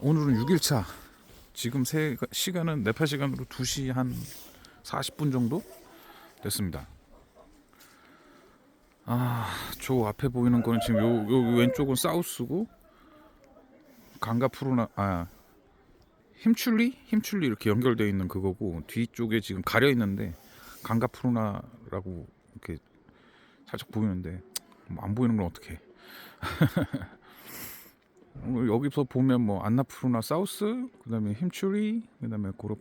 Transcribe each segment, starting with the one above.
오늘은 6일차. 지금 시간은 네팔 시간으로 2시 한 40분 정도 됐습니다. 저 앞에 보이는 거는 지금 요 왼쪽은 사우스고 강가푸르나 힘출리 이렇게 연결되어 있는 그거고, 뒤쪽에 지금 가려 있는데 강가푸르나라고 이렇게 살짝 보이는데 뭐안 보이는 건 어떡해. 여기서 보면 뭐 안나푸르나 사우스, 그다음에 힘출리, 그다음에 고로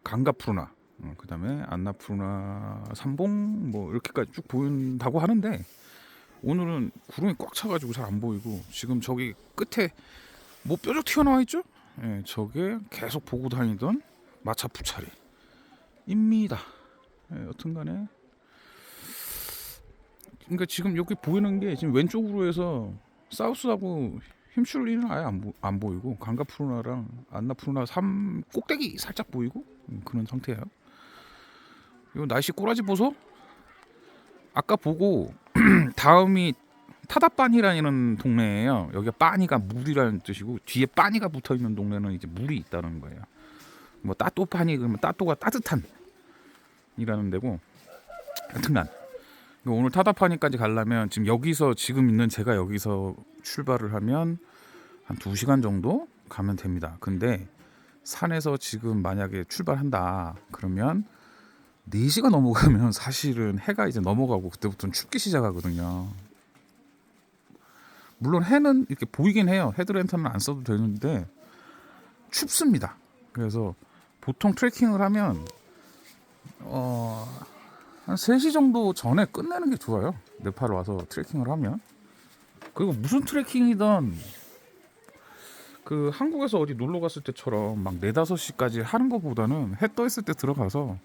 강가푸르나, 그다음에 안나푸르나 삼봉 뭐 이렇게까지 쭉 보인다고 하는데, 오늘은 구름이 꽉 차가지고 잘 안 보이고, 지금 저기 끝에 뭐 뾰족 튀어나와 있죠? 예, 저게 계속 보고 다니던 마차푸차리입니다. 예, 여튼간에 그러니까 지금 여기 보이는 게 지금 왼쪽으로 해서 사우스하고 힘슐리는 아예 안 보이고, 강가푸르나랑 안나푸르나 삼 꼭대기 살짝 보이고, 그런 상태예요. 이 날씨 꼬라지 보소. 아까 보고 다음이 타다빠니라는 동네예요. 여기가 빠니가 물이라는 뜻이고, 뒤에 빠니가 붙어 있는 동네는 이제 물이 있다는 거예요. 뭐 따또빠니 그러면 따또가 따뜻한 이라는 데고, 하여튼간 오늘 타다파니까지 가려면 지금 있는 제가 여기서 출발을 하면 한 2시간 정도 가면 됩니다. 근데 산에서 지금 만약에 출발한다 그러면 4시가 넘어가면 사실은 해가 이제 넘어가고, 그때부터는 춥기 시작하거든요. 물론 해는 이렇게 보이긴 해요. 헤드랜턴은 안 써도 되는데 춥습니다. 그래서 보통 트레킹을 하면 한 3시 정도 전에 끝내는 게 좋아요. 네팔 와서 트레킹을 하면. 그리고 무슨 트레킹이든 그 한국에서 어디 놀러 갔을 때처럼 막 4, 5시까지 하는 것보다는 해 떠 있을 때 들어가서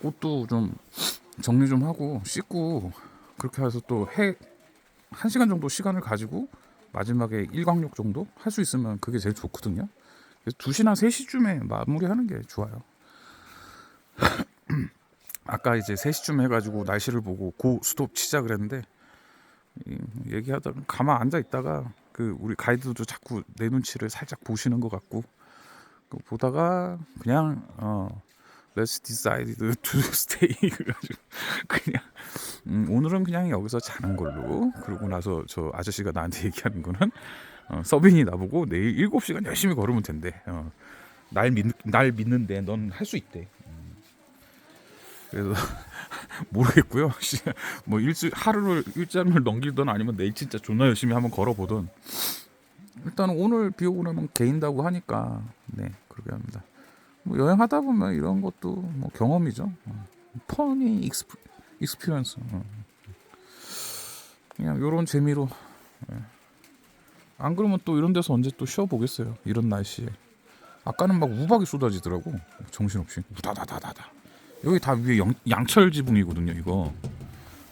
옷도 좀 정리 좀 하고 씻고, 그렇게 해서 또 해 1시간 정도 시간을 가지고 마지막에 일광욕 정도 할 수 있으면 그게 제일 좋거든요. 그래서 2시나 3시쯤에 마무리하는 게 좋아요. 아까 이제 3시쯤 해가지고 날씨를 보고 고 스톱 치자 그랬는데, 얘기하다가 가만 앉아 있다가 그 우리 가이드도 자꾸 내 눈치를 살짝 보시는 것 같고, 보다가 그냥 Let's decide to stay 그래가지고 그냥 오늘은 그냥 여기서 자는 걸로. 그러고 나서 저 아저씨가 나한테 얘기하는 거는, 서빈이 나보고 내일 7시간 열심히 걸으면 된대. 날 믿는데 넌 할 수 있대. 그래서 모르겠고요. 뭐 일정을 넘기든 아니면 내일 진짜 존나 열심히 한번 걸어보든, 일단 오늘 비 오고 나면 개인다고 하니까 네 그렇게 합니다. 뭐 여행하다 보면 이런 것도 뭐 경험이죠. 퍼니 익스피리언스. 그냥 이런 재미로. 안 그러면 또 이런 데서 언제 또 쉬어 보겠어요. 이런 날씨에. 아까는 막 우박이 쏟아지더라고. 정신없이 우다다다다다. 여기 다 위에 양철 지붕이거든요. 이거.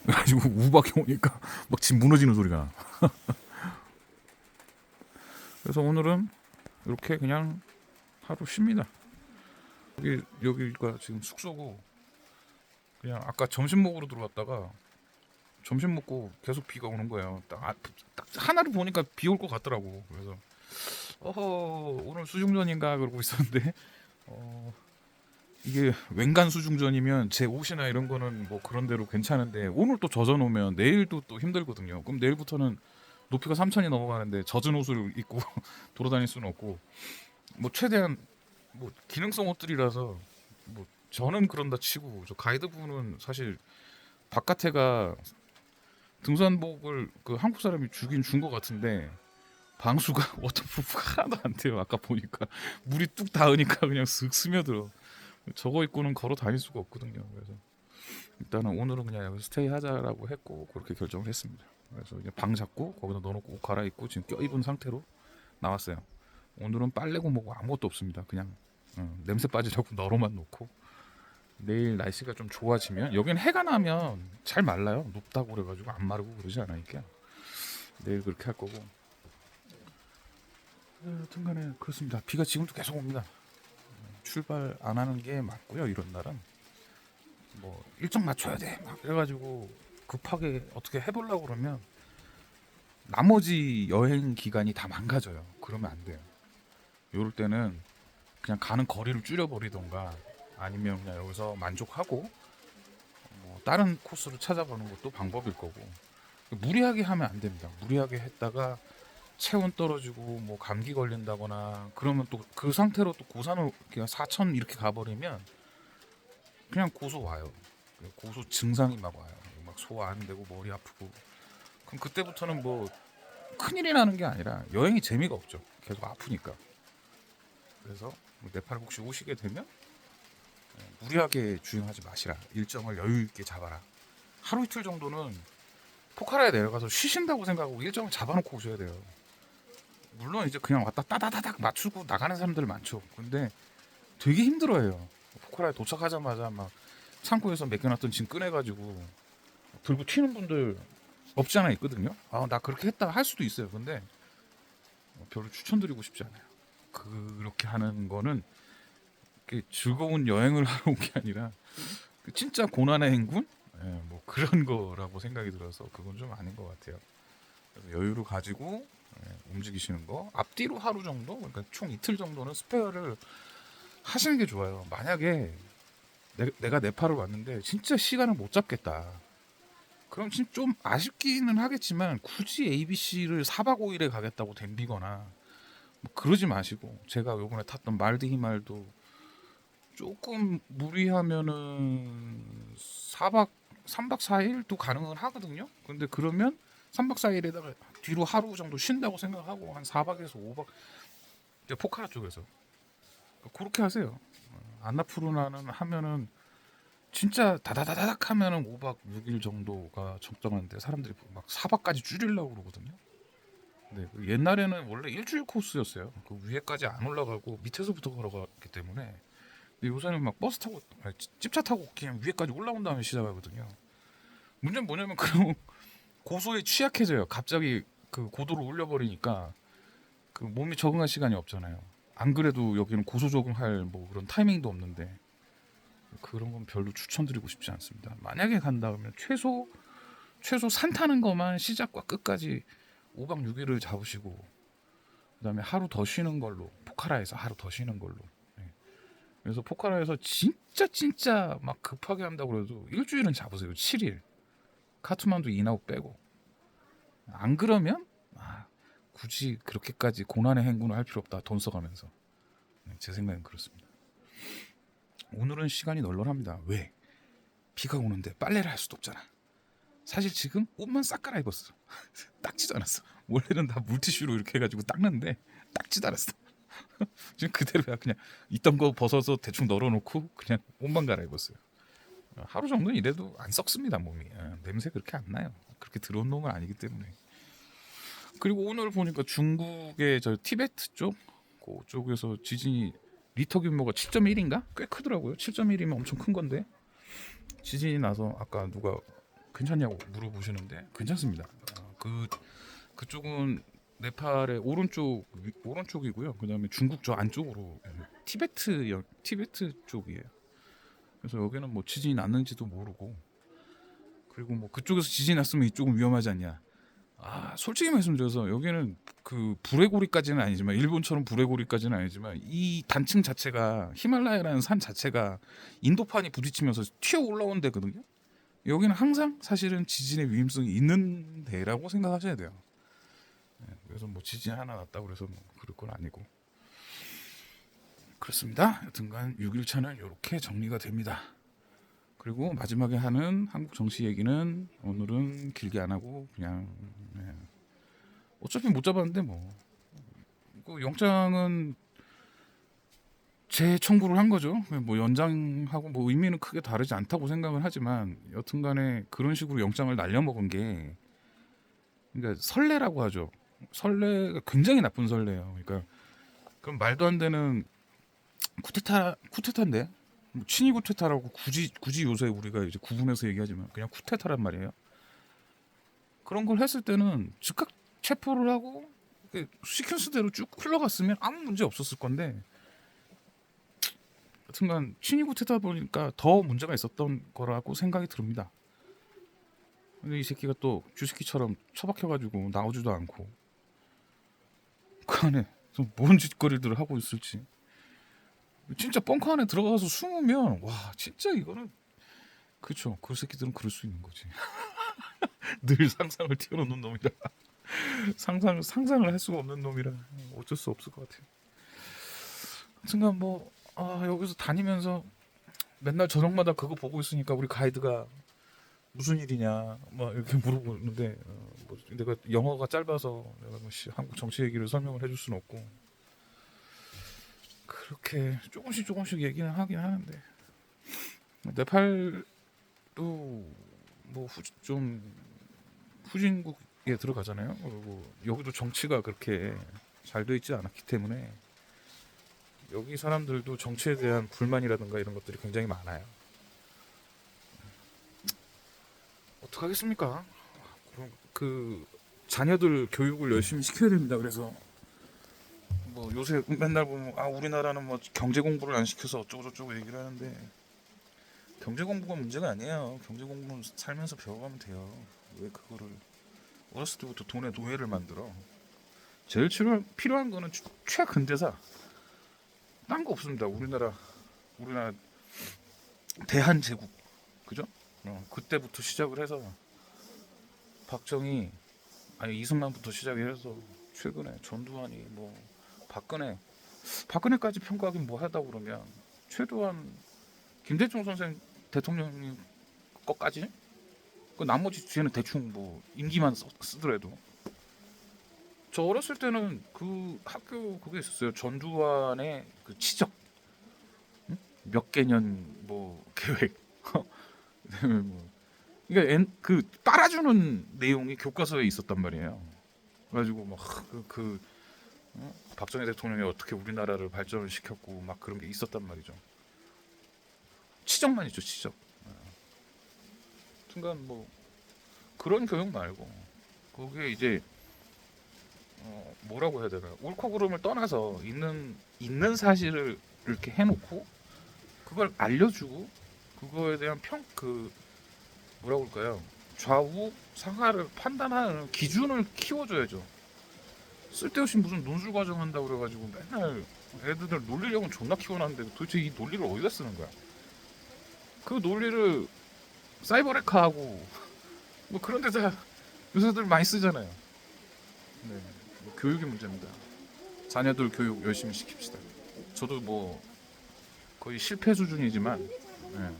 그래가지고 우박이 오니까 막 집 무너지는 소리가 나. 그래서 오늘은 이렇게 그냥 하루 쉽니다. 여기가 지금 숙소고, 그냥 아까 점심 먹으러 들어왔다가 점심 먹고 계속 비가 오는 거예요. 딱 하나를 보니까 비 올 것 같더라고. 그래서 오늘 수중전인가 그러고 있었는데, 이게 웬간 수중전이면 제 옷이나 이런 거는 뭐 그런 대로 괜찮은데, 오늘 또 젖어 놓으면 내일도 또 힘들거든요. 그럼 내일부터는 높이가 3,000이 넘어가는데 젖은 옷을 입고 돌아다닐 수는 없고, 뭐 최대한 뭐 기능성 옷들이라서, 뭐 저는 그런다 치고 저 가이드분은 사실 바깥에가 등산복을 그 한국 사람이 주긴 준 것 같은데, 방수가 워터프루프가 하나도 안 돼요. 아까 보니까 물이 뚝 닿으니까 그냥 슥 스며들어. 저거 입고는 걸어 다닐 수가 없거든요. 그래서 일단은 오늘은 그냥 여기서 스테이 하자라고 했고, 그렇게 결정을 했습니다. 그래서 이제 방 잡고 거기다 넣어놓고 옷 갈아입고 지금 껴입은 상태로 나왔어요. 오늘은 빨래고 뭐고 아무것도 없습니다. 그냥 냄새 빠지려고 너로만 놓고, 내일 날씨가 좀 좋아지면, 여긴 해가 나면 잘 말라요. 높다고 그래가지고 안 마르고 그러지 않으니까 내일 그렇게 할 거고. 여튼간에 그렇습니다. 비가 지금도 계속 옵니다. 출발 안 하는 게 맞고요. 이런 날은 뭐 일정 맞춰야 돼 막 그래가지고 급하게 어떻게 해보려고 그러면 나머지 여행 기간이 다 망가져요. 그러면 안 돼요. 요럴 때는 그냥 가는 거리를 줄여버리던가 아니면 그냥 여기서 만족하고 뭐 다른 코스를 찾아보는 것도 방법일 거고, 무리하게 하면 안 됩니다. 무리하게 했다가 체온 떨어지고 뭐 감기 걸린다거나 그러면 또 그 상태로 또 고산을 4천 이렇게 가버리면 그냥 고소 와요. 고소 증상이 막 와요. 막 소화 안 되고 머리 아프고. 그럼 그때부터는 뭐 큰일이 나는 게 아니라 여행이 재미가 없죠. 계속 아프니까. 그래서 뭐 네팔 혹시 오시게 되면 무리하게 주행하지 마시라. 일정을 여유 있게 잡아라. 하루 이틀 정도는 포카라에 내려가서 쉬신다고 생각하고 일정을 잡아놓고 오셔야 돼요. 물론 이제 그냥 왔다 따다다닥 맞추고 나가는 사람들 많죠. 근데 되게 힘들어해요. 포카라에 도착하자마자 막 창고에서 맡겨놨던 짐 꺼내가지고 들고 튀는 분들 없지 않아 있거든요. 아, 나 그렇게 했다 할 수도 있어요. 근데 별로 추천드리고 싶지 않아요. 그렇게 하는 거는 즐거운 여행을 하러 온 게 아니라 진짜 고난의 행군? 뭐 그런 거라고 생각이 들어서 그건 좀 아닌 것 같아요. 그래서 여유를 가지고 움직이시는 거, 앞뒤로 하루 정도, 그러니까 총 이틀 정도는 스페어를 하시는 게 좋아요. 만약에 내가 네팔을 왔는데 진짜 시간을 못 잡겠다. 그럼 진짜 좀 아쉽기는 하겠지만 굳이 ABC를 4박 5일에 가겠다고 덤비거나 뭐 그러지 마시고, 제가 요번에 탔던 말디히말도 조금 무리하면은 4박 3박 4일도 가능은 하거든요. 근데 그러면 3박 4일에다가 뒤로 하루 정도 쉰다고 생각하고 한 4박에서 5박 포카라 쪽에서 그렇게 하세요. 안나푸르나는 하면은 진짜 다다다닥 하면은 5박 6일 정도가 적당한데 사람들이 막 4박까지 줄이려고 그러거든요. 네, 옛날에는 원래 일주일 코스였어요. 그 위에까지 안 올라가고 밑에서부터 걸어갔기 때문에. 근데 요새는 막 버스 타고 집차 타고 그냥 위에까지 올라온 다음에 시작하거든요. 문제는 뭐냐면 그럼 고소에 취약해져요. 갑자기 그 고도를 올려버리니까 그 몸이 적응할 시간이 없잖아요. 안 그래도 여기는 고소 적응할 뭐 그런 타이밍도 없는데 그런 건 별로 추천드리고 싶지 않습니다. 만약에 간다 그러면 최소 산 타는 것만 시작과 끝까지 5박 6일을 잡으시고 그다음에 하루 더 쉬는 걸로, 포카라에서 하루 더 쉬는 걸로. 네. 그래서 포카라에서 진짜 막 급하게 한다고 그래도 일주일은 잡으세요. 7일. 카트만두 인아웃 빼고. 안 그러면 굳이 그렇게까지 고난의 행군을 할 필요 없다. 돈 써가면서. 네, 제 생각은 그렇습니다. 오늘은 시간이 널널합니다. 왜? 비가 오는데 빨래를 할 수도 없잖아. 사실 지금 옷만 싹 갈아입었어. 닦지도 않았어. 원래는 다 물티슈로 이렇게 해가지고 닦는데 닦지도 않았어. 지금 그대로야. 그냥 있던 거 벗어서 대충 널어놓고 그냥 옷만 갈아입었어요. 하루 정도 이래도 안 썩습니다 몸이. 냄새 그렇게 안 나요. 그렇게 더러운 놈은 아니기 때문에. 그리고 오늘 보니까 중국의 저 티베트 쪽 그쪽에서 지진이 리터 규모가 7.1인가? 꽤 크더라고요. 7.1이면 엄청 큰 건데 지진이 나서 아까 누가 괜찮냐고 물어보시는데 괜찮습니다. 그쪽은 네팔의 오른쪽이고요. 그다음에 중국 저 안쪽으로 티베트 쪽이에요. 그래서 여기는 뭐 지진이 났는지도 모르고, 그리고 뭐 그쪽에서 지진이 났으면 이쪽은 위험하지 않냐. 솔직히 말씀드려서 여기는 그 불의 고리까지는 아니지만, 일본처럼 불의 고리까지는 아니지만, 이 단층 자체가 히말라야라는 산 자체가 인도판이 부딪히면서 튀어 올라온 데거든요. 여기는 항상 사실은 지진의 위험성이 있는 데라고 생각하셔야 돼요. 그래서 뭐 지진 하나 났다고 그래서 뭐 그럴 건 아니고. 그렇습니다. 여튼간 6일차는 이렇게 정리가 됩니다. 그리고 마지막에 하는 한국 정치 얘기는 오늘은 길게 안 하고 그냥 어차피 못 잡았는데 그 영장은 재청구를 한 거죠. 뭐 연장하고 뭐 의미는 크게 다르지 않다고 생각을 하지만, 여튼간에 그런 식으로 영장을 날려먹은 게, 그러니까 설레라고 하죠. 설레가 굉장히 나쁜 설레예요. 그러니까 그럼 말도 안 되는 쿠데타인데, 뭐 친위 쿠데타라고 굳이 요새 우리가 이제 구분해서 얘기하지만 그냥 쿠데타란 말이에요. 그런 걸 했을 때는 즉각 체포를 하고 시퀀스대로 쭉 흘러갔으면 아무 문제 없었을 건데, 여튼간 친위 쿠데타 보니까 더 문제가 있었던 거라고 생각이 듭니다. 근데 이 새끼가 또 쥐새끼처럼 처박혀가지고 나오지도 않고 그 안에 뭔 짓거리들을 하고 있을지. 진짜 벙커 안에 들어가서 숨으면 와 진짜 이거는 그쵸. 그 새끼들은 그럴 수 있는 거지. 늘 상상을 띄워놓는 놈이라 상상을 할 수가 없는 놈이라 어쩔 수 없을 것 같아요. 순간 뭐 여기서 다니면서 맨날 저녁마다 그거 보고 있으니까 우리 가이드가 무슨 일이냐 막 이렇게 물어보는데 뭐 내가 영어가 짧아서 내가 뭐 한국 정치 얘기를 설명을 해줄 수는 없고 그렇게 조금씩 얘기는 하긴 하는데 네팔도 뭐 좀 후진국에 들어가잖아요. 그리고 여기도 정치가 그렇게 잘 돼 있지 않았기 때문에 여기 사람들도 정치에 대한 불만이라든가 이런 것들이 굉장히 많아요. 어떡하겠습니까? 그 자녀들 교육을 열심히 시켜야 됩니다. 그래서 뭐 요새 맨날 보면 우리나라는 뭐 경제 공부를 안 시켜서 어쩌고 저쩌고 얘기를 하는데 경제 공부가 문제가 아니에요. 경제 공부는 살면서 배워가면 돼요. 왜 그거를 어렸을 때부터 돈의 노예를 만들어? 제일 필요한 거는 최근대사. 딴 거 없습니다. 우리나라 대한제국 그죠? 그때부터 시작을 해서 박정희 이승만부터 시작해서 최근에 전두환이 뭐 박근혜까지 평가하긴 뭐 하다 그러면 최소한 김대중 선생 대통령님 거까지 그 나머지 뒤에는 대충 뭐 임기만 쓰더라도 저 어렸을 때는 그 학교 그게 있었어요. 전두환의 그 치적 몇 개년 뭐 계획 뭐 그러니까 그 빨아주는 내용이 교과서에 있었단 말이에요. 그래가지고 막그 박정희 대통령이 어떻게 우리나라를 발전을 시켰고 막 그런 게 있었단 말이죠. 치적만 있죠, 치적. 순간 뭐 그런 교육 말고 거기에 이제 뭐라고 해야 되나 옳고 그름을 떠나서 있는 사실을 이렇게 해놓고 그걸 알려주고 그거에 대한 뭐라고 할까요? 좌우 상하를 판단하는 기준을 키워줘야죠. 쓸데없이 무슨 논술 과정 한다고 그래가지고 맨날 애들을 놀리려고 존나 키워놨는데 도대체 이 논리를 어디다 쓰는 거야? 그 논리를 사이버레카하고 뭐 그런 데다 요새들 많이 쓰잖아요. 네, 뭐 교육이 문제입니다. 자녀들 교육 열심히 시킵시다. 저도 뭐 거의 실패 수준이지만 네,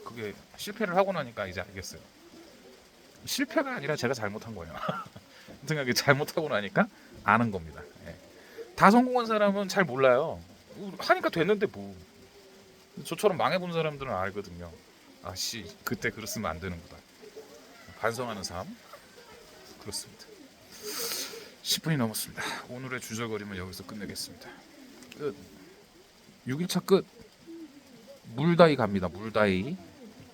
그게 실패를 하고 나니까 이제 알겠어요. 실패가 아니라 제가 잘못한 거예요. 생각에 잘못하고 나니까 아는 겁니다. 예. 다 성공한 사람은 잘 몰라요. 하니까 됐는데 뭐. 저처럼 망해본 사람들은 알거든요. 아씨 그때 그랬으면 안 되는구나. 반성하는 삶 그렇습니다. 10분이 넘었습니다. 오늘의 주저거림은 여기서 끝내겠습니다. 끝. 6일차 끝. 물다이 갑니다. 물다이.